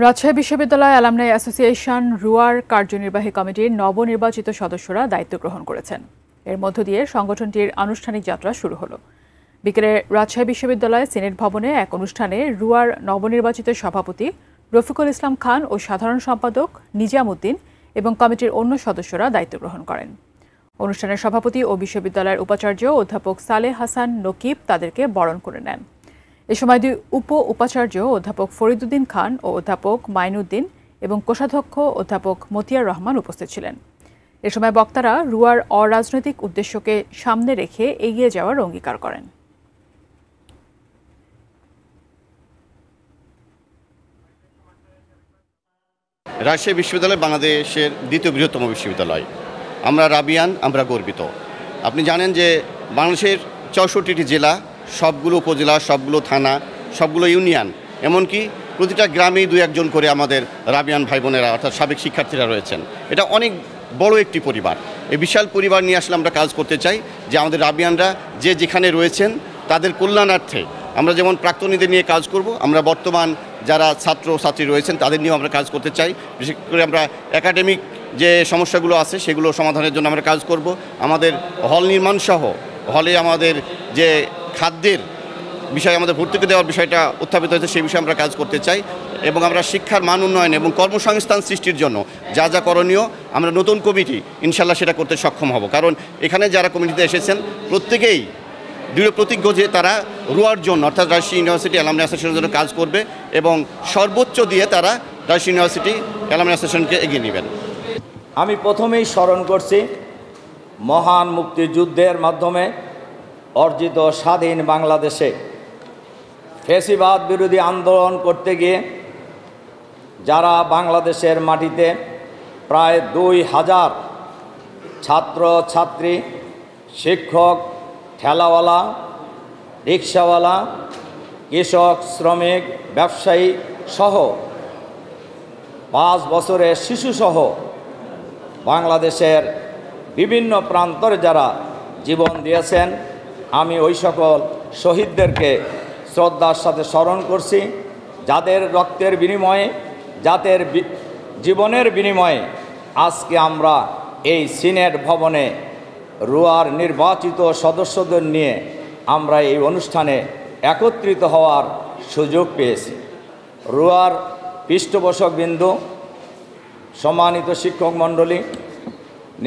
রাজশাহী বিশ্ববিদ্যালয় alumni association রুয়ার কার্যনির্বাহী কমিটির নবনির্বাচিত সদস্যরা দায়িত্ব গ্রহণ করেছেন। এর মধ্য দিয়ে সংগঠনটির আনুষ্ঠানিক যাত্রা শুরু হলো। বিকেলে রাজশাহী বিশ্ববিদ্যালয় সিনেট ভবনে এক অনুষ্ঠানে রুয়ার নবনির্বাচিত সভাপতি রফিকুল ইসলাম খান ও সাধারণ সম্পাদক নিজাম উদ্দিন এবং কমিটির অন্য সদস্যরা দায়িত্ব গ্রহণ করেন। অনুষ্ঠানের সভাপতি ও বিশ্ববিদ্যালয়ের উপাচার্য অধ্যাপক সালেহ হাসান নকিব তাদেরকে বরণ করে নেন। এ সময় দুই উপাচার্য অধ্যাপক ফরিদুদ্দিন খান ও অধ্যাপক মাইনুদ্দিন এবং কোষাধ্যক্ষ অধ্যাপক মতিয়ার রহমান উপস্থিত ছিলেন। এ সময় বক্তারা রুয়ার অরাজনৈতিক উদ্দেশ্যকে সামনে রেখে এগিয়ে যাওয়ার অঙ্গীকার করেন। রাজশাহী বিশ্ববিদ্যালয় বাংলাদেশের দ্বিতীয় বৃহত্তম বিশ্ববিদ্যালয়। আমরা রাবিয়ান, আমরা গর্বিত। আপনি জানেন যে বাংলাদেশের ৬৪টি জেলা, সবগুলো উপজেলা, সবগুলো থানা, সবগুলো ইউনিয়ন, এমনকি প্রতিটা গ্রামেই ২-১ করে আমাদের রাবিয়ান ভাই বোনেরা অর্থাৎ সাবেক শিক্ষার্থীরা রয়েছেন। এটা অনেক বড় একটি পরিবার। এই বিশাল পরিবার নিয়ে আসলে আমরা কাজ করতে চাই যে আমাদের রাবিয়ানরা যে যেখানে রয়েছেন তাদের কল্যাণার্থে আমরা যেমন প্রাক্তনীদের নিয়ে কাজ করব, আমরা বর্তমান যারা ছাত্রছাত্রী রয়েছেন তাদের নিয়েও আমরা কাজ করতে চাই। বিশেষ করে আমরা একাডেমিক যে সমস্যাগুলো আছে সেগুলো সমাধানের জন্য আমরা কাজ করব। আমাদের হল নির্মাণ সহ হলে আমাদের যে খাদ্যের বিষয়ে আমাদের ভর্তুকি দেওয়ার বিষয়টা উত্থাপিত হয়েছে, সেই বিষয়ে আমরা কাজ করতে চাই এবং আমরা শিক্ষার মান উন্নয়ন এবং কর্মসংস্থান সৃষ্টির জন্য যা যা করণীয় আমরা নতুন কমিটি ইনশাল্লাহ সেটা করতে সক্ষম হব। কারণ এখানে যারা কমিটিতে এসেছেন প্রত্যেকেই দৃঢ় প্রতিজ্ঞ যে তারা রুয়ার জন্য অর্থাৎ রাজশাহী ইউনিভার্সিটি অ্যালামনাই অ্যাসোসিয়েশনের জন্য কাজ করবে এবং সর্বোচ্চ দিয়ে তারা রাজশাহী ইউনিভার্সিটি অ্যালামনাই অ্যাসোসিয়েশনকে এগিয়ে নেবেন। আমি প্রথমেই স্মরণ করছি মহান মুক্তিযুদ্ধের মাধ্যমে অর্জিত স্বাধীন বাংলাদেশে ফ্যাসিবাদ বিরোধী আন্দোলন করতে গিয়ে যারা বাংলাদেশের মাটিতে প্রায় ২,০০০ ছাত্র ছাত্রী, শিক্ষক, ঠেলাওয়ালা, রিক্সাওয়ালা, কৃষক, শ্রমিক, ব্যবসায়ী সহ ৫ বছরের শিশুসহ বাংলাদেশের বিভিন্ন প্রান্তরে যারা জীবন দিয়েছেন, আমি ওই সকল শহীদদেরকে শ্রদ্ধার সাথে স্মরণ করছি, যাদের রক্তের বিনিময়ে, যাদের জীবনের বিনিময়ে আজকে আমরা এই সিনেট ভবনে রুয়ার নির্বাচিত সদস্যদের নিয়ে আমরা এই অনুষ্ঠানে একত্রিত হওয়ার সুযোগ পেয়েছি। রুয়ার পৃষ্ঠপোষকবৃন্দ, সম্মানিত শিক্ষক মণ্ডলী,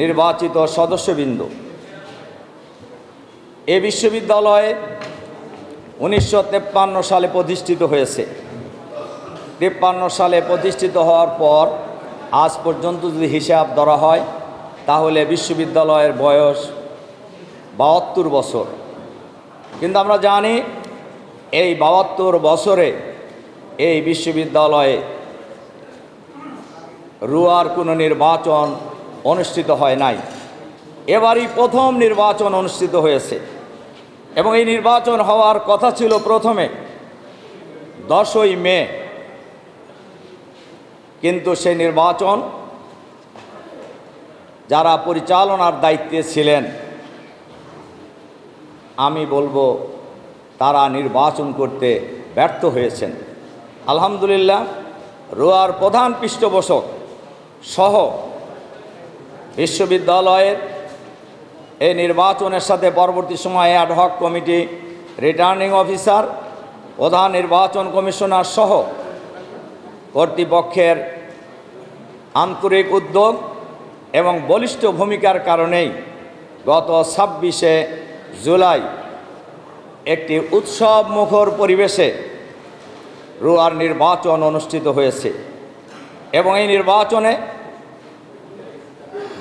নির্বাচিত সদস্যবৃন্দ, এ বিশ্ববিদ্যালয়ে ১৯৫৩ সালে প্রতিষ্ঠিত হয়েছে। ৫৩ সালে প্রতিষ্ঠিত হওয়ার পর আজ পর্যন্ত যদি হিসাব ধরা হয় তাহলে বিশ্ববিদ্যালয়ের বয়স ৭২ বছর। কিন্তু আমরা জানি এই ৭২ বছরে এই বিশ্ববিদ্যালয়ে রুয়ার কোনো নির্বাচন অনুষ্ঠিত হয় নাই। এবারই প্রথম নির্বাচন অনুষ্ঠিত হয়েছে এবং এই নির্বাচন হওয়ার কথা ছিল প্রথমে ১০ই মে, কিন্তু সেই নির্বাচন যারা পরিচালনার দায়িত্বে ছিলেন আমি বলবো তারা নির্বাচন করতে ব্যর্থ হয়েছেন। আলহামদুলিল্লাহ, রুয়ার প্রধান পৃষ্ঠপোষক সহ বিশ্ববিদ্যালয়ের এই নির্বাচনের সাথে পরবর্তী সময়ে অ্যাডহক কমিটি, রিটার্নিং অফিসার, প্রধান নির্বাচন কমিশনার সহ কর্তৃপক্ষের আন্তরিক উদ্যোগ এবং বলিষ্ঠ ভূমিকার কারণেই গত ২৬শে জুলাই একটি উৎসব মুখর পরিবেশে রুয়ার নির্বাচন অনুষ্ঠিত হয়েছে এবং এই নির্বাচনে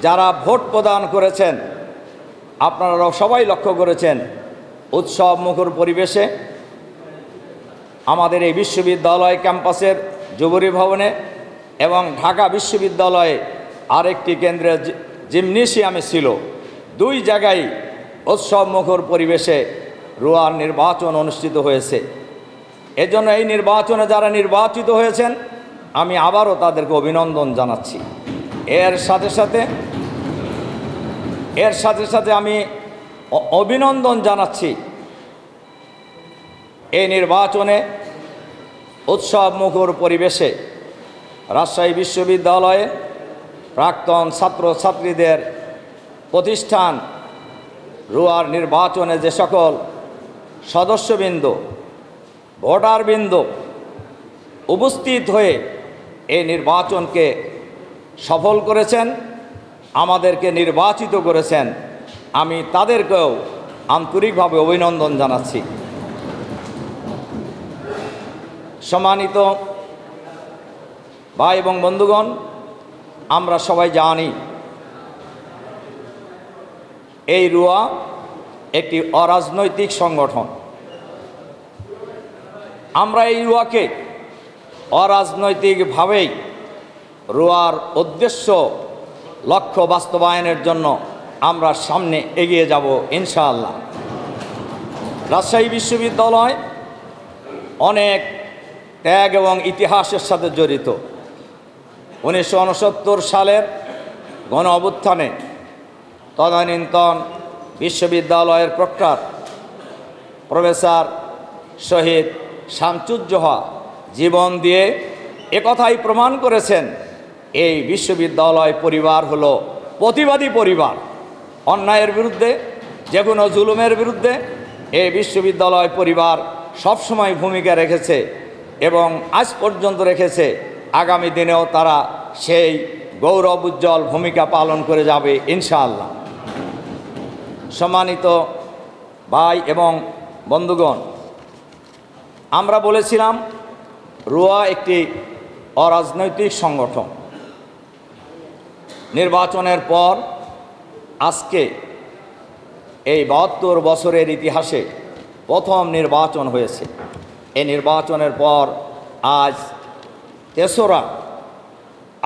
যারা ভোট প্রদান করেছেন আপনারা সবাই লক্ষ্য করেছেন উৎসব মুখর পরিবেশে আমাদের এই বিশ্ববিদ্যালয় ক্যাম্পাসের যুবরী ভবনে এবং ঢাকা বিশ্ববিদ্যালয়ে আরেকটি কেন্দ্রের জিমনেশিয়ামে ছিল। ২ জায়গায় উৎসব মুখর পরিবেশে রুয়ার নির্বাচন অনুষ্ঠিত হয়েছে। এজন্য এই নির্বাচনে যারা নির্বাচিত হয়েছেন আমি আবারও তাদেরকে অভিনন্দন জানাচ্ছি। এর সাথে সাথে আমি অভিনন্দন জানাচ্ছি এই নির্বাচনে উৎসব মুখর পরিবেশে রাজশাহী বিশ্ববিদ্যালয়ে প্রাক্তন ছাত্রছাত্রীদের প্রতিষ্ঠান রুয়ার নির্বাচনে যে সকল সদস্যবৃন্দ ভোটারবৃন্দ উপস্থিত হয়ে এই নির্বাচনকে সফল করেছেন, আমাদেরকে নির্বাচিত করেছেন, আমি তাদেরকেও আন্তরিকভাবে অভিনন্দন জানাচ্ছি। সম্মানিত ভাই এবং বন্ধুগণ, আমরা সবাই জানি এই রুয়া একটি অরাজনৈতিক সংগঠন। আমরা এই রুয়াকে অরাজনৈতিকভাবেই রুয়ার উদ্দেশ্য লক্ষ্য বাস্তবায়নের জন্য আমরা সামনে এগিয়ে যাব ইনশাআল্লাহ। রাজশাহী বিশ্ববিদ্যালয় অনেক ত্যাগ এবং ইতিহাসের সাথে জড়িত। 1969 সালের গণ অভ্যুত্থানে তদানীন্তন বিশ্ববিদ্যালয়ের প্রক্টর প্রফেসর শহীদ শামসুজ্জোহা জীবন দিয়ে একথাই প্রমাণ করেছেন, এই বিশ্ববিদ্যালয় পরিবার হলো প্রতিবাদী পরিবার। অন্যায়ের বিরুদ্ধে, যে কোনো জুলুমের বিরুদ্ধে এই বিশ্ববিদ্যালয় পরিবার সবসময় ভূমিকা রেখেছে এবং আজ পর্যন্ত রেখেছে। আগামী দিনেও তারা সেই গৌরব উজ্জ্বল ভূমিকা পালন করে যাবে ইনশাআল্লাহ। সম্মানিত ভাই এবং বন্ধুগণ, আমরা বলেছিলাম রুয়া একটি অরাজনৈতিক সংগঠন। নির্বাচনের পর আজকে এই 72 বছরের ইতিহাসে প্রথম নির্বাচন হয়েছে। এই নির্বাচনের পর আজ 3রা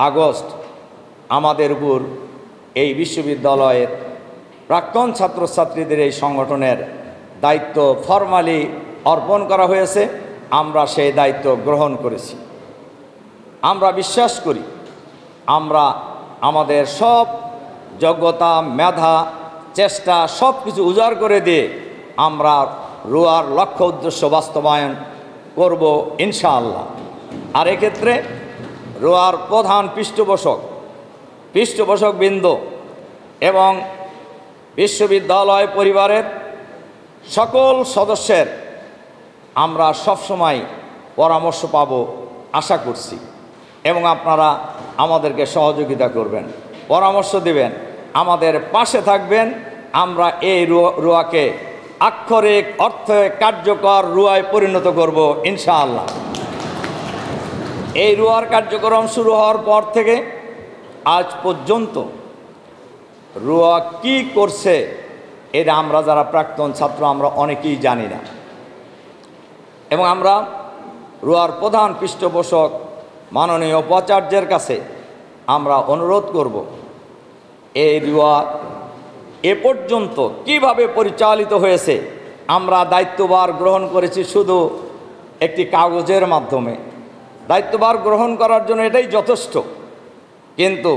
আগস্ট আমাদের উপর এই বিশ্ববিদ্যালয়ের প্রাক্তন ছাত্রছাত্রীদের এই সংগঠনের দায়িত্ব ফরমালি অর্পণ করা হয়েছে। আমরা সেই দায়িত্ব গ্রহণ করেছি। আমরা বিশ্বাস করি আমরা আমাদের সব যোগ্যতা, মেধা, চেষ্টা সব কিছু উজাড় করে দিয়ে আমরা রুয়ার লক্ষ্য উদ্দেশ্য বাস্তবায়ন করব ইনশাআল্লাহ। আর এক্ষেত্রে রুয়ার প্রধান পৃষ্ঠপোষকবৃন্দ এবং বিশ্ববিদ্যালয় পরিবারের সকল সদস্যের আমরা সবসময় পরামর্শ পাব আশা করছি, এবং আপনারা আমাদেরকে সহযোগিতা করবেন, পরামর্শ দিবেন, আমাদের পাশে থাকবেন। আমরা এই রুয়াকে আক্ষরিক অর্থে কার্যকর রুয়ায় পরিণত করব ইনশাআল্লাহ। এই রুয়ার কার্যক্রম শুরু হওয়ার পর থেকে আজ পর্যন্ত রুয়া কি করছে এটা আমরা যারা প্রাক্তন ছাত্র আমরা অনেকেই জানি না, এবং আমরা রুয়ার প্রধান পৃষ্ঠপোষক মাননীয় উপাচার্যের কাছে আমরা অনুরোধ করব এই রুয়া এ পর্যন্ত কিভাবে পরিচালিত হয়েছে। আমরা দায়িত্বভার গ্রহণ করেছি শুধু একটি কাগজের মাধ্যমে। দায়িত্বভার গ্রহণ করার জন্য এটাই যথেষ্ট, কিন্তু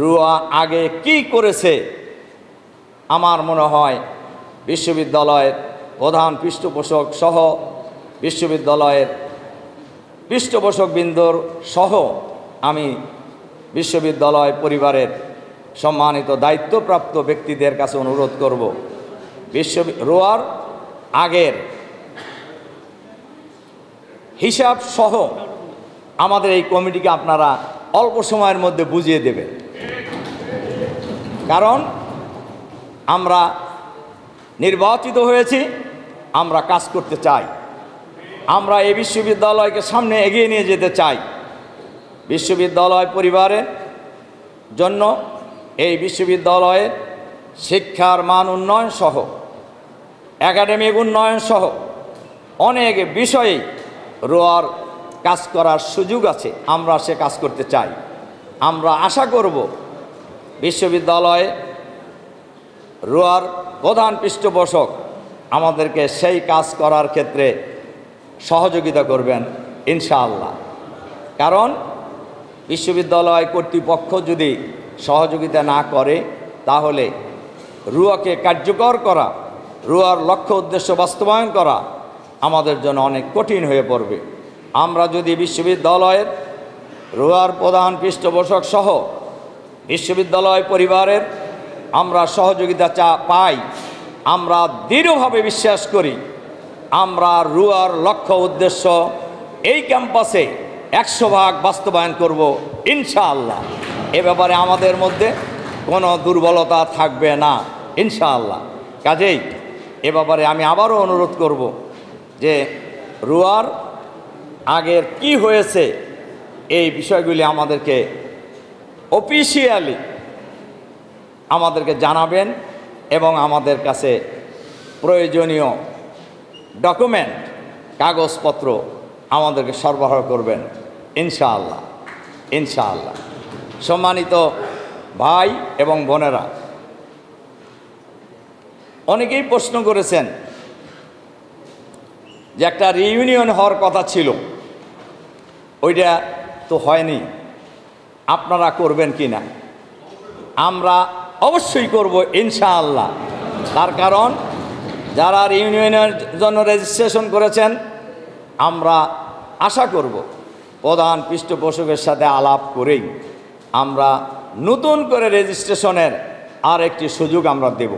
রুয়া আগে কি করেছে আমার মনে হয় বিশ্ববিদ্যালয়ের প্রধান পৃষ্ঠপোষক সহ বিশ্ববিদ্যালয়ের পৃষ্ঠপোষকবৃন্দর সহ আমি বিশ্ববিদ্যালয় পরিবারের সম্মানিত দায়িত্বপ্রাপ্ত ব্যক্তিদের কাছে অনুরোধ করব, রুয়ার আগের হিসাব সহ আমাদের এই কমিটিকে আপনারা অল্প সময়ের মধ্যে বুঝিয়ে দেবেন। কারণ আমরা নির্বাচিত হয়েছি, আমরা কাজ করতে চাই, আমরা এই বিশ্ববিদ্যালয়কে সামনে এগিয়ে নিয়ে যেতে চাই। বিশ্ববিদ্যালয় পরিবারের জন্য এই বিশ্ববিদ্যালয়ের শিক্ষার মান উন্নয়ন সহ একাডেমিক উন্নয়ন সহ অনেক বিষয়ে রুয়ার কাজ করার সুযোগ আছে, আমরা সে কাজ করতে চাই। আমরা আশা করব বিশ্ববিদ্যালয়ে রুয়ার প্রধান পৃষ্ঠপোষক আমাদেরকে সেই কাজ করার ক্ষেত্রে সহযোগিতা করবেন ইনশাআল্লাহ। কারণ বিশ্ববিদ্যালয় কর্তৃপক্ষ যদি সহযোগিতা না করে তাহলে রুয়াকে কার্যকর করা, রুয়ার লক্ষ্য উদ্দেশ্য বাস্তবায়ন করা আমাদের জন্য অনেক কঠিন হয়ে পড়বে। আমরা যদি বিশ্ববিদ্যালয়ের রুয়ার প্রধান পৃষ্ঠপোষক সহ বিশ্ববিদ্যালয় পরিবারের আমরা সহযোগিতা পাই। আমরা দৃঢ়ভাবে বিশ্বাস করি আমরা রুয়ার লক্ষ্য উদ্দেশ্য এই ক্যাম্পাসে 100% বাস্তবায়ন করব ইনশাআল্লাহ। এ ব্যাপারে আমাদের মধ্যে কোনো দুর্বলতা থাকবে না ইনশাআল্লাহ। কাজেই এ ব্যাপারে আমি আবারও অনুরোধ করব যে রুয়ার আগের কি হয়েছে এই বিষয়গুলি আমাদেরকে অফিসিয়ালি আমাদেরকে জানাবেন এবং আমাদের কাছে প্রয়োজনীয় ডকুমেন্ট কাগজপত্র আমাদেরকে সরবরাহ করবেন ইনশাআল্লাহ ইনশাআল্লাহ। সম্মানিত ভাই এবং বোনেরা, অনেকেই প্রশ্ন করেছেন যে একটা রিইউনিয়ন হওয়ার কথা ছিল, ওইটা তো হয়নি, আপনারা করবেন কি না? আমরা অবশ্যই করব ইনশাআল্লাহ। তার কারণ যারা রিইউনিয়নের জন্য রেজিস্ট্রেশন করেছেন আমরা আশা করব প্রধান পৃষ্ঠপোষকের সাথে আলাপ করেই আমরা নতুন করে রেজিস্ট্রেশনের আর একটি সুযোগ আমরা দেব,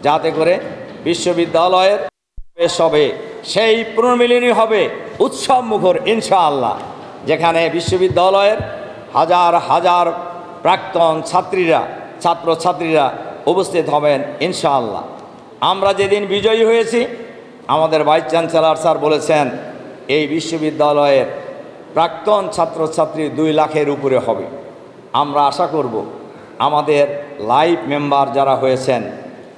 যাতে করে বিশ্ববিদ্যালয়ের সবে সেই পুনর্মিলনী হবে উৎসব মুখর ইনশাআল্লাহ, যেখানে বিশ্ববিদ্যালয়ের হাজার হাজার প্রাক্তন ছাত্রছাত্রীরা উপস্থিত হবেন ইনশাআল্লাহ। আমরা যেদিন বিজয়ী হয়েছি আমাদের ভাইস চ্যান্সেলর স্যার বলেছেন এই বিশ্ববিদ্যালয়ের প্রাক্তন ছাত্রছাত্রী 2 লাখের উপরে হবে। আমরা আশা করব আমাদের লাইভ মেম্বার যারা হয়েছেন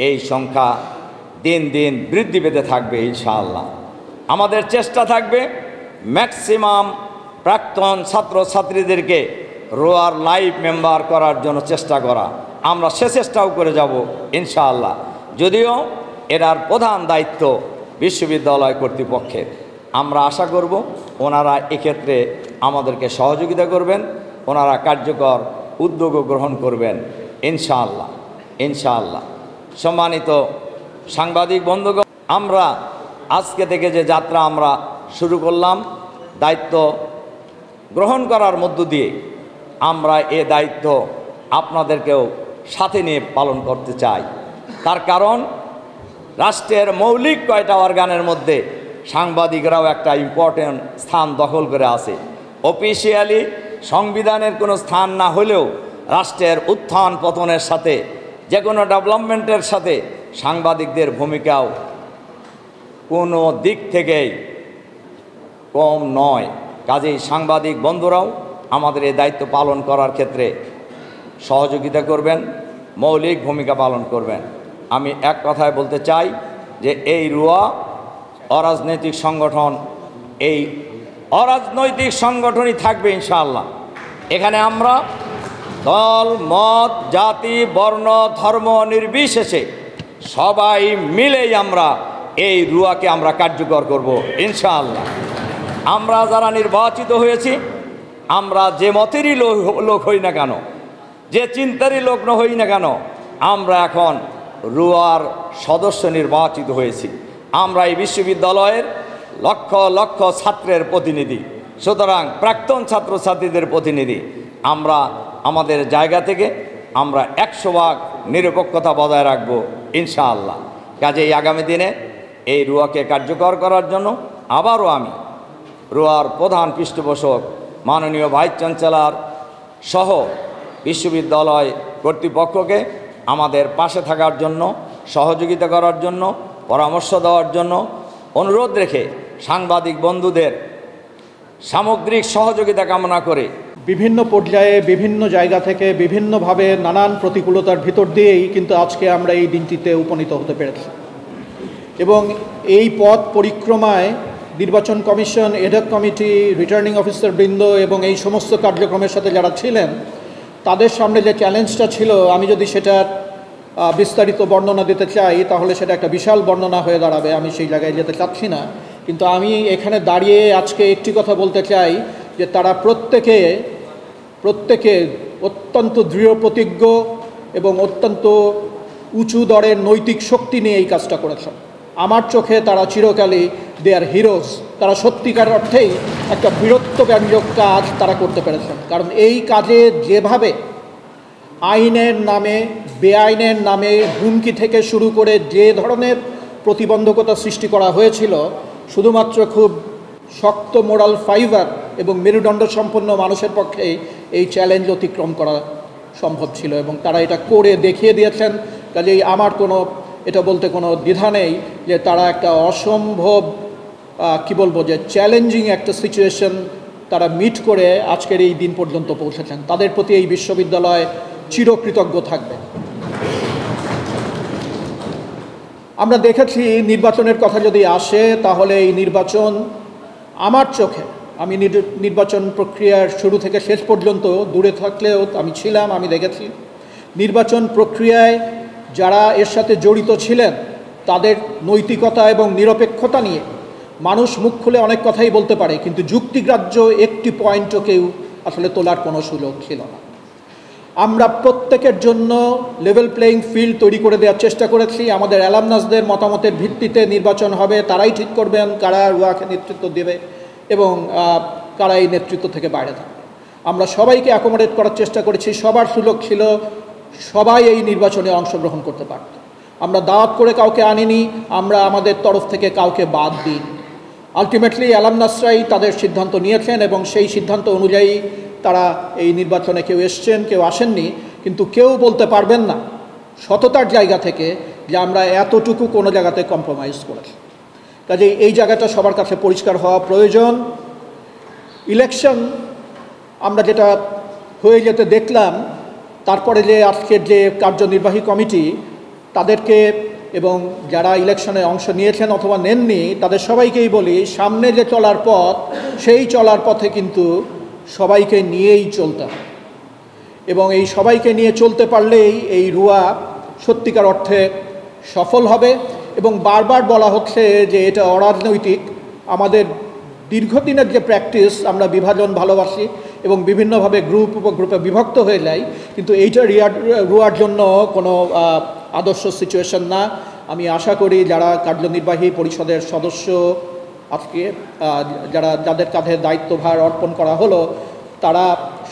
এই সংখ্যা দিন দিন বৃদ্ধি পেতে থাকবে ইনশাআল্লাহ। আমাদের চেষ্টা থাকবে ম্যাক্সিমাম প্রাক্তন ছাত্রছাত্রীদেরকে রোয়ার লাইভ মেম্বার করার জন্য চেষ্টা করা। আমরা সে চেষ্টাও করে যাব ইনশাআল্লাহ, যদিও এটার প্রধান দায়িত্ব বিশ্ববিদ্যালয় কর্তৃপক্ষের। আমরা আশা করব ওনারা এক্ষেত্রে আমাদেরকে সহযোগিতা করবেন, ওনারা কার্যকর উদ্যোগও গ্রহণ করবেন ইনশাআল্লাহ ইনশাআল্লাহ। সম্মানিত সাংবাদিক বন্ধুগণ, আমরা আজকে থেকে যে যাত্রা আমরা শুরু করলাম দায়িত্ব গ্রহণ করার মধ্য দিয়ে আমরা এ দায়িত্ব আপনাদেরকেও সাথে নিয়ে পালন করতে চাই। তার কারণ রাষ্ট্রের মৌলিক কয়টা অর্গানের মধ্যে সাংবাদিকরাও একটা ইম্পর্টেন্ট স্থান দখল করে আছে। অফিসিয়ালি সংবিধানের কোনো স্থান না হলেও রাষ্ট্রের উত্থান পতনের সাথে যে কোনো ডেভেলপমেন্টের সাথে সাংবাদিকদের ভূমিকাও কোনো দিক থেকেই কম নয়। কাজেই সাংবাদিক বন্ধুরাও আমাদের এই দায়িত্ব পালন করার ক্ষেত্রে সহযোগিতা করবেন, মৌলিক ভূমিকা পালন করবেন। আমি এক কথায় বলতে চাই যে এই রুয়া অরাজনৈতিক সংগঠন, এই অরাজনৈতিক সংগঠনই থাকবে ইনশাআল্লাহ। এখানে আমরা দল মত জাতি বর্ণ ধর্ম নির্বিশেষে সবাই মিলেই আমরা এই রুয়াকে আমরা কার্যকর করব ইনশাআল্লাহ। আমরা যারা নির্বাচিত হয়েছি আমরা যে মতেরই লোক হই না কেন, যে চিন্তারই লোক হই না কেন, আমরা এখন রুয়ার সদস্য নির্বাচিত হয়েছি। আমরা এই বিশ্ববিদ্যালয়ের লক্ষ লক্ষ ছাত্রের প্রতিনিধি, সুতরাং প্রাক্তন ছাত্রছাত্রীদের প্রতিনিধি। আমরা আমাদের জায়গা থেকে আমরা 100% নিরপেক্ষতা বজায় রাখব ইনশাআল্লাহ। কাজেই আগামী দিনে এই রুয়াকে কার্যকর করার জন্য আবারও আমি রুয়ার প্রধান পৃষ্ঠপোষক মাননীয় ভাইস চ্যান্সেলর সহ বিশ্ববিদ্যালয় কর্তৃপক্ষকে আমাদের পাশে থাকার জন্য, সহযোগিতা করার জন্য, পরামর্শ দেওয়ার জন্য অনুরোধ রেখে সাংবাদিক বন্ধুদের সামগ্রিক সহযোগিতা কামনা করে বিভিন্ন পর্যায়ে বিভিন্ন জায়গা থেকে বিভিন্নভাবে নানান প্রতিকূলতার ভিতর দিয়েই কিন্তু আজকে আমরা এই দিনটিতে উপনীত হতে পেরেছি। এবং এই পথ পরিক্রমায় নির্বাচন commission, ad hoc committee, returning officer বৃন্দ এবং এই সমস্ত কার্যক্রমের সাথে যারা ছিলেন তাদের সামনে যে চ্যালেঞ্জটা ছিল, আমি যদি সেটার বিস্তারিত বর্ণনা দিতে চাই তাহলে সেটা একটা বিশাল বর্ণনা হয়ে দাঁড়াবে, আমি সেই জায়গায় যেতে চাচ্ছি না। কিন্তু আমি এখানে দাঁড়িয়ে আজকে একটি কথা বলতে চাই যে তারা প্রত্যেকে অত্যন্ত দৃঢ় প্রতিজ্ঞ এবং অত্যন্ত উঁচু দরের নৈতিক শক্তি নিয়ে এই কাজটা করেছেন। আমার চোখে তারা চিরকালই দে আর হিরোজ। তারা সত্যিকার অর্থেই একটা বীরত্বব্যঞ্জক কাজ তারা করতে পেরেছেন। কারণ এই কাজে যেভাবে আইনের নামে, বেআইনের নামে হুমকি থেকে শুরু করে যে ধরনের প্রতিবন্ধকতা সৃষ্টি করা হয়েছিল, শুধুমাত্র খুব শক্ত মোরাল ফাইবার এবং মেরুদণ্ড সম্পন্ন মানুষের পক্ষে এই চ্যালেঞ্জ অতিক্রম করা সম্ভব ছিল, এবং তারা এটা করে দেখিয়ে দিয়েছেন। কাজেই আমার এটা বলতে কোনো দ্বিধা নেই যে তারা একটা অসম্ভব যে চ্যালেঞ্জিং একটা সিচুয়েশন তারা মিট করে আজকের এই দিন পর্যন্ত পৌঁছেছেন। তাদের প্রতি এই বিশ্ববিদ্যালয় চিরকৃতজ্ঞ থাকবে। আমরা দেখেছি নির্বাচনের কথা যদি আসে, তাহলে এই নির্বাচন আমার চোখে, আমি নির্বাচন প্রক্রিয়ার শুরু থেকে শেষ পর্যন্ত দূরে থাকলেও আমি ছিলাম, আমি দেখেছি নির্বাচন প্রক্রিয়ায় যারা এর সাথে জড়িত ছিলেন তাদের নৈতিকতা এবং নিরপেক্ষতা নিয়ে মানুষ মুখ খুলে অনেক কথাই বলতে পারে, কিন্তু যুক্তিগ্রাহ্য একটি পয়েন্টও কেউ আসলে তোলার কোনো সুযোগ ছিল না। আমরা প্রত্যেকের জন্য লেভেল প্লেয়িং ফিল্ড তৈরি করে দেওয়ার চেষ্টা করেছি। আমাদের অ্যালামনাসদের মতামতের ভিত্তিতে নির্বাচন হবে, তারাই ঠিক করবেন কারা রুয়াকে নেতৃত্ব দেবে এবং কারা এই নেতৃত্ব থেকে বাইরে থাকবে। আমরা সবাইকে অ্যাকোমোডেট করার চেষ্টা করেছি, সবার সুযোগ ছিল, সবাই এই নির্বাচনে অংশগ্রহণ করতে পারত। আমরা দাওয়াত করে কাউকে আনিনি, আমরা আমাদের তরফ থেকে কাউকে বাদ দিই। আলটিমেটলি অ্যালামনাসরাই তাদের সিদ্ধান্ত নিয়েছেন এবং সেই সিদ্ধান্ত অনুযায়ী তারা এই নির্বাচনে কেউ এসছেন, কেউ আসেননি, কিন্তু কেউ বলতে পারবেন না সততার জায়গা থেকে যে আমরা এতটুকু কোনো জায়গাতে কম্প্রোমাইজ করেছি। কাজেই এই জায়গাটা সবার কাছে পরিষ্কার হওয়া প্রয়োজন। ইলেকশন আমরা যেটা হয়ে যেতে দেখলাম, তারপরে যে আজকের যে কার্যনির্বাহী কমিটি তাদেরকে এবং যারা ইলেকশনে অংশ নিয়েছেন অথবা নেননি তাদের সবাইকেই বলি, সামনে যে চলার পথ, সেই চলার পথে কিন্তু সবাইকে নিয়েই চলতে হবে, এবং এই সবাইকে নিয়ে চলতে পারলেই এই রুয়া সত্যিকার অর্থে সফল হবে। এবং বারবার বলা হচ্ছে যে এটা অরাজনৈতিক। আমাদের দীর্ঘদিনের যে প্র্যাকটিস, আমরা বিভাজন ভালোবাসি এবং বিভিন্নভাবে গ্রুপ উপগ্রুপে বিভক্ত হয়ে যাই, কিন্তু এইটা রুয়ার জন্য কোনো আদর্শ সিচুয়েশন না। আমি আশা করি যারা কার্যনির্বাহী পরিষদের সদস্য আজকে যাদের কাঁধে দায়িত্বভার অর্পণ করা হলো, তারা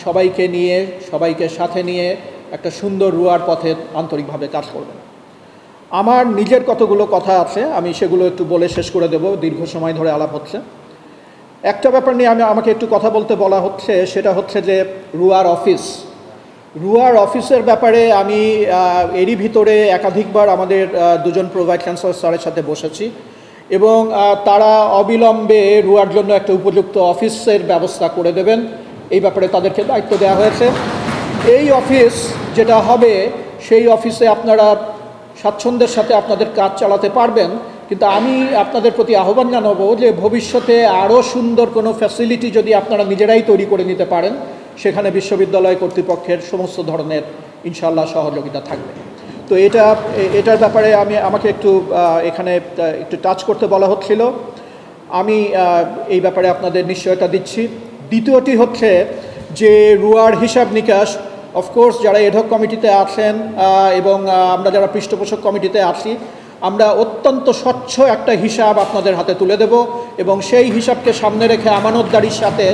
সবাইকে নিয়ে, সবাইকে সাথে নিয়ে একটা সুন্দর রুয়ার পথে আন্তরিকভাবে কাজ করবেন। আমার নিজের কতগুলো কথা আছে, আমি সেগুলো একটু বলে শেষ করে দেব, দীর্ঘ সময় ধরে আলাপ হচ্ছে। একটা ব্যাপার নিয়ে আমাকে একটু কথা বলতে বলা হচ্ছে, সেটা হচ্ছে যে রুয়ার অফিসের ব্যাপারে আমি এরই ভিতরে একাধিকবার আমাদের দুজন প্রোভাইস চ্যান্সেলর স্যারের সাথে বসেছি এবং তারা অবিলম্বে রুয়ার জন্য একটা উপযুক্ত অফিসের ব্যবস্থা করে দেবেন, এই ব্যাপারে তাদেরকে দায়িত্ব দেওয়া হয়েছে। এই অফিস যেটা হবে, সেই অফিসে আপনারা স্বাচ্ছন্দ্যের সাথে আপনাদের কাজ চালাতে পারবেন, কিন্তু আমি আপনাদের প্রতি আহ্বান জানাবো যে ভবিষ্যতে আরও সুন্দর কোনো ফ্যাসিলিটি যদি আপনারা নিজেরাই তৈরি করে নিতে পারেন, সেখানে বিশ্ববিদ্যালয় কর্তৃপক্ষের সমস্ত ধরনের ইনশাআল্লাহ সহযোগিতা থাকবে। তো এটার ব্যাপারে আমাকে একটু এখানে একটু টাচ করতে বলা হচ্ছিল, আমি এই ব্যাপারে আপনাদের নিশ্চয়তা দিচ্ছি। দ্বিতীয়টি হচ্ছে যে রুয়ার হিসাব নিকাশ, অফকোর্স যারা এডহক কমিটিতে আছেন এবং আমরা যারা পৃষ্ঠপোষক কমিটিতে আছি, আমরা অত্যন্ত স্বচ্ছ একটা হিসাব আপনাদের হাতে তুলে দেব এবং সেই হিসাবকে সামনে রেখে আমানতদারির সাথে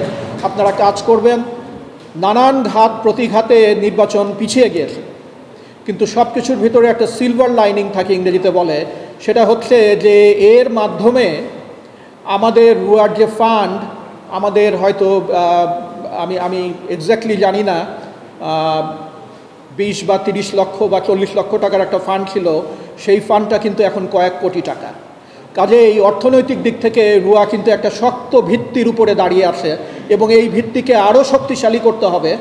আপনারা কাজ করবেন। নানান ঘাত প্রতিঘাতে নির্বাচন পিছিয়ে গিয়েছে, কিন্তু সব কিছুর ভিতরে একটা সিলভার লাইনিং থাকে, ইংরেজিতে বলে, সেটা হচ্ছে যে এর মাধ্যমে আমাদের রুয়ার যে ফান্ড, আমাদের হয়তো আমি এক্স্যাক্টলি জানি না 20 বা 30 লক্ষ বা 40 লক্ষ টাকার একটা ফান্ড ছিল, সেই ফান্ডটা কিন্তু এখন কয়েক কোটি টাকা। কাজে এই অর্থনৈতিক দিক থেকে রুয়া কিন্তু একটা শক্ত ভিত্তির উপরে দাঁড়িয়ে আছে এবং এই ভিত্তিকে আরও শক্তিশালী করতে হবে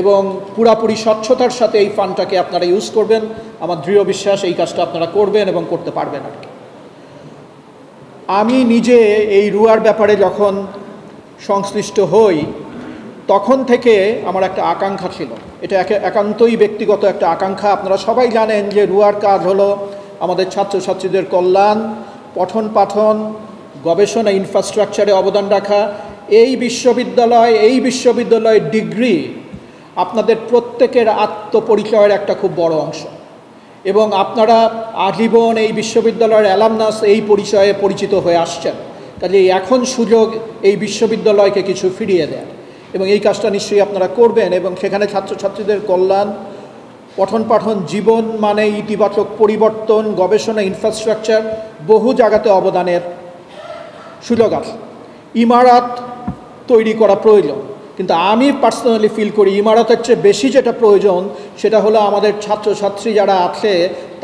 এবং পুরাপুরি স্বচ্ছতার সাথে এই ফান্ডটাকে আপনারা ইউজ করবেন। আমার দৃঢ় বিশ্বাস এই কাজটা আপনারা করবেন এবং করতে পারবেন আর কি। আমি নিজে এই রুয়ার ব্যাপারে যখন সংশ্লিষ্ট হই, তখন থেকে আমার একটা আকাঙ্ক্ষা ছিল, এটা একান্তই ব্যক্তিগত একটা আকাঙ্ক্ষা। আপনারা সবাই জানেন যে রুয়ার কাজ হলো আমাদের ছাত্রছাত্রীদের কল্যাণ, পঠন পাঠন, গবেষণা, ইনফ্রাস্ট্রাকচারে অবদান রাখা। এই বিশ্ববিদ্যালয়ের ডিগ্রি আপনাদের প্রত্যেকের আত্মপরিচয়ের একটা খুব বড় অংশ। এবং আপনারা আজীবন এই বিশ্ববিদ্যালয়ের অ্যালামনাস এই পরিচয়ে পরিচিত হয়ে আসছেন। কাজে এখন সুযোগ এই বিশ্ববিদ্যালয়কে কিছু ফিরিয়ে দেয় এবং এই কাজটা নিশ্চয়ই আপনারা করবেন এবং সেখানে ছাত্রছাত্রীদের কল্যাণ, পঠন পাঠন, জীবন মানে ইতিবাচক পরিবর্তন, গবেষণা, ইনফ্রাস্ট্রাকচার বহু জায়গাতে অবদানের সুযোগ আছে। ইমারত তৈরি করা প্রয়োজন, কিন্তু আমি পার্সোনালি ফিল করি ইমারতের চেয়ে বেশি যেটা প্রয়োজন সেটা হলো আমাদের ছাত্রছাত্রী যারা আছে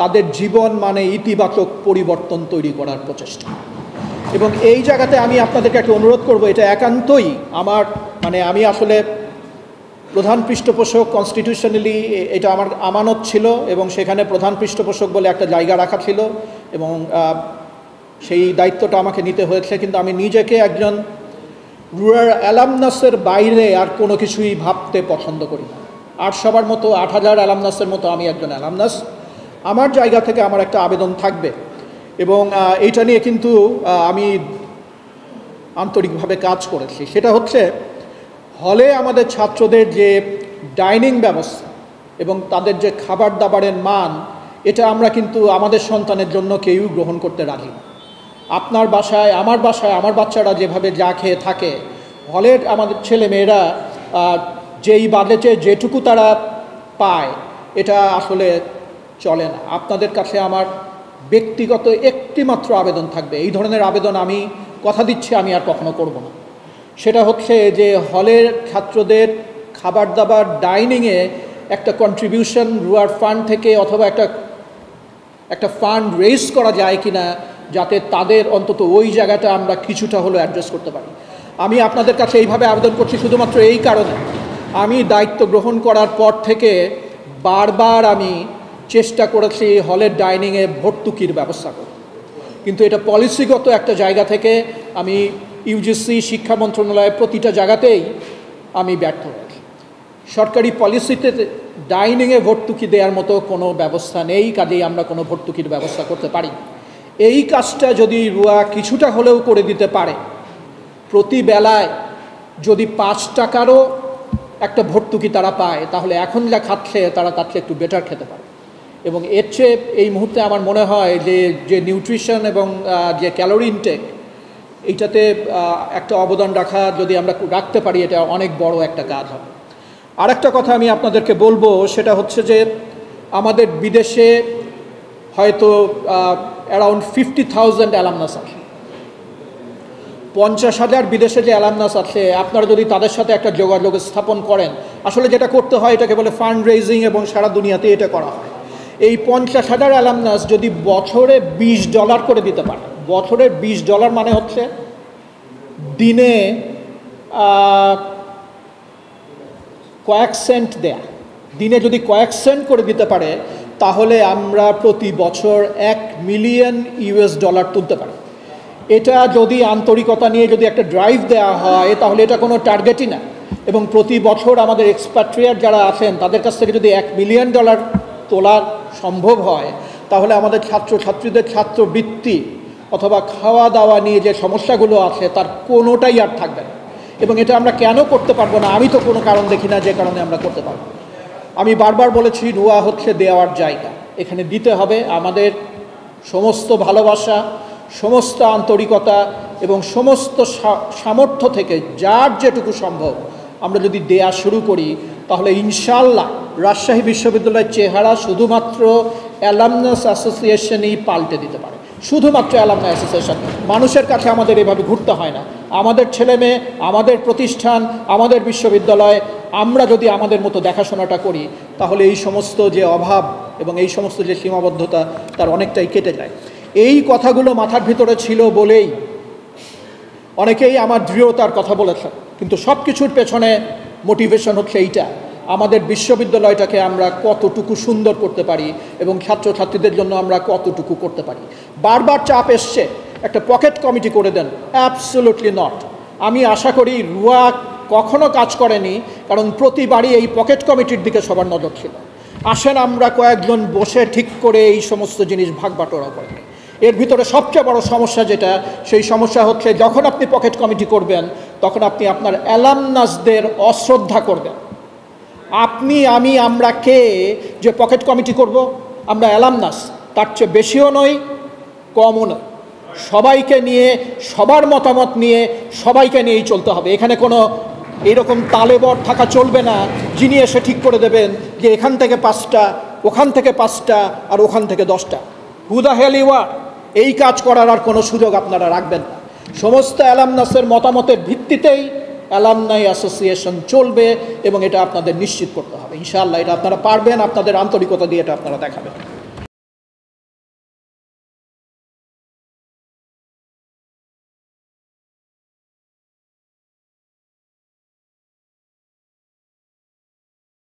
তাদের জীবন মানে ইতিবাচক পরিবর্তন তৈরি করার প্রচেষ্টা। এবং এই জায়গাতে আমি আপনাদেরকে একটা অনুরোধ করব, এটা একান্তই আমার আমি আসলে প্রধান পৃষ্ঠপোষক কনস্টিটিউশনালি এটা আমার আমানত ছিল এবং সেখানে প্রধান পৃষ্ঠপোষক বলে একটা জায়গা রাখা ছিল এবং সেই দায়িত্বটা আমাকে নিতে হয়েছে। কিন্তু আমি নিজেকে একজন রুরাল অ্যালামনাসের বাইরে আর কোনো কিছুই ভাবতে পছন্দ করি না। আর সবার মতো ৮,০০০ অ্যালামনাসের মতো আমি একজন অ্যালামনাস। আমার জায়গা থেকে আমার একটা আবেদন থাকবে এবং এইটা নিয়ে কিন্তু আমি আন্তরিকভাবে কাজ করেছি। সেটা হচ্ছে হলে আমাদের ছাত্রদের যে ডাইনিং ব্যবস্থা এবং তাদের যে খাবার দাবারের মান, এটা আমরা কিন্তু আমাদের সন্তানের জন্য কেউ গ্রহণ করতে রাজি না। আপনার বাসায়, আমার বাচ্চারা যেভাবে যা খেয়ে থাকে, হলের আমাদের ছেলে মেয়েরা যেই বাজেটে যেটুকু তারা পায় এটা আসলে চলে না। আপনাদের কাছে আমার ব্যক্তিগত একটি মাত্র আবেদন থাকবে, এই ধরনের আবেদন আমি কথা দিচ্ছি আমি আর কখনো করব না। সেটা হচ্ছে যে হলের ছাত্রদের খাবার দাবার ডাইনিংয়ে একটা কন্ট্রিবিউশন রুয়ার ফান্ড থেকে অথবা একটা ফান্ড রেজ করা যায় কিনা, যাতে তাদের অন্তত ওই জায়গাটা আমরা কিছুটা হলেও অ্যাড্রেস করতে পারি। আমি আপনাদের কাছে এইভাবে আবেদন করছি শুধুমাত্র এই কারণে, আমি দায়িত্ব গ্রহণ করার পর থেকে বারবার আমি চেষ্টা করেছি হলের ডাইনিংয়ে ভর্তুকির ব্যবস্থা করতে, কিন্তু এটা পলিসিগত একটা জায়গা থেকে আমি ইউজিসি, শিক্ষা মন্ত্রণালয়ের প্রতিটা জায়গাতেই আমি ব্যর্থ হয়েছি। সরকারি পলিসিতে ডাইনিংয়ে ভর্তুকি দেওয়ার মতো কোনো ব্যবস্থা নেই, কাজেই আমরা কোনো ভর্তুকির ব্যবস্থা করতে পারি। এই কাজটা যদি রুয়া কিছুটা হলেও করে দিতে পারে, প্রতি বেলায় যদি ৫ টাকারও একটা ভর্তুকি তারা পায়, তাহলে এখন যা খাচ্ছে তারা তার চেয়ে একটু বেটার খেতে পারে। এবং এর চেয়ে এই মুহূর্তে আমার মনে হয় যে নিউট্রিশন এবং যে ক্যালোরি ইনটেক, এইটাতে একটা অবদান রাখা যদি আমরা রাখতে পারি, এটা অনেক বড় একটা কাজ হবে। আর একটা কথা আমি আপনাদেরকে বলবো, সেটা হচ্ছে যে আমাদের বিদেশে হয়তো অ্যারাউন্ড 50,000 অ্যালামনাস আছে। 50,000 বিদেশে যে অ্যালামনাস আছে, আপনারা যদি তাদের সাথে একটা যোগাযোগ স্থাপন করেন, আসলে যেটা করতে হয় এটাকে বলে ফান্ড রেজিং এবং সারা দুনিয়াতে এটা করা হয়। এই 50,000 অ্যালামনাস যদি বছরে $20 করে দিতে পারে, বছরে $20 মানে হচ্ছে দিনে কয়েক সেন্ট দেয়া, দিনে যদি কয়েক সেন্ট করে দিতে পারে, তাহলে আমরা প্রতি বছর $1 মিলিয়ন তুলতে পারি। এটা যদি আন্তরিকতা নিয়ে যদি একটা ড্রাইভ দেওয়া হয়, তাহলে এটা কোনো টার্গেটই না। এবং প্রতি বছর আমাদের এক্সপ্যাট্রিয়েট যারা আছেন তাদের কাছ থেকে যদি $1 মিলিয়ন তোলা সম্ভব হয়, তাহলে আমাদের ছাত্রছাত্রীদের ছাত্রবৃত্তি অথবা খাওয়া দাওয়া নিয়ে যে সমস্যাগুলো আছে তার কোনোটাই আর থাকবে না। এবং এটা আমরা কেন করতে পারবো না, আমি তো কোনো কারণ দেখি না যে কারণে আমরা করতে পারবো। আমি বারবার বলেছি, রুয়া হচ্ছে দেওয়ার জায়গা, এখানে দিতে হবে আমাদের সমস্ত ভালোবাসা, সমস্ত আন্তরিকতা এবং সমস্ত সামর্থ্য থেকে যার যেটুকু সম্ভব আমরা যদি দেয়া শুরু করি, তাহলে ইনশাআল্লাহ রাজশাহী বিশ্ববিদ্যালয়ের চেহারা শুধুমাত্র অ্যালামনাস অ্যাসোসিয়েশনই পাল্টে দিতে পারে। শুধুমাত্র অ্যালামনাস অ্যাসোসিয়েশন, মানুষের কাছে আমাদের এভাবে ঘুরতে হয় না। আমাদের ছেলে মেয়ে, আমাদের প্রতিষ্ঠান, আমাদের বিশ্ববিদ্যালয়, আমরা যদি আমাদের মতো দেখাশোনাটা করি, তাহলে এই সমস্ত যে অভাব এবং এই সমস্ত যে সীমাবদ্ধতা তার অনেকটাই কেটে যায়। এই কথাগুলো মাথার ভিতরে ছিল বলেই অনেকেই আমার দৃঢ়তার কথা বলেছেন, কিন্তু সব কিছুর পেছনে মোটিভেশন হচ্ছে এইটা, আমাদের বিশ্ববিদ্যালয়টাকে আমরা কতটুকু সুন্দর করতে পারি এবং ছাত্রছাত্রীদের জন্য আমরা কতটুকু করতে পারি। বারবার চাপ এসছে একটা পকেট কমিটি করে দেন, অ্যাবসলিউটলি নট। আমি আশা করি রুয়া কখনো কাজ করেনি, কারণ প্রতিবারই এই পকেট কমিটির দিকে সবার নজর ছিল। আসেন আমরা কয়েকজন বসে ঠিক করে এই সমস্ত জিনিস ভাগ বাটোয়ারা করেন। এর ভিতরে সবচেয়ে বড় সমস্যা যেটা, সেই সমস্যা হচ্ছে যখন আপনি পকেট কমিটি করবেন, তখন আপনি আপনার অ্যালামনাসদের অশ্রদ্ধা করবেন। আপনি, আমি, আমরা কে যে পকেট কমিটি করব? আমরা অ্যালামনাস, তার চেয়ে বেশিও নই কমও নয়। সবাইকে নিয়ে, সবার মতামত নিয়ে, সবাইকে নিয়েই চলতে হবে। এখানে কোনো এইরকম তালেবর থাকা চলবে না যিনি এসে ঠিক করে দেবেন যে এখান থেকে 5টা, ওখান থেকে 5টা, আর ওখান থেকে 10টা। হু দ্য হেল ইউ আর, এই কাজ করার আর কোনো সুযোগ আপনারা রাখবেন না। সমস্ত অ্যালামনাসের মতামতের ভিত্তিতেই অ্যালামনাই অ্যাসোসিয়েশন চলবে এবং এটা আপনাদের নিশ্চিত করতে হবে। ইনশাআল্লাহ এটা আপনারা পারবেন, আপনাদের আন্তরিকতা দিয়ে এটা আপনারা দেখাবেন।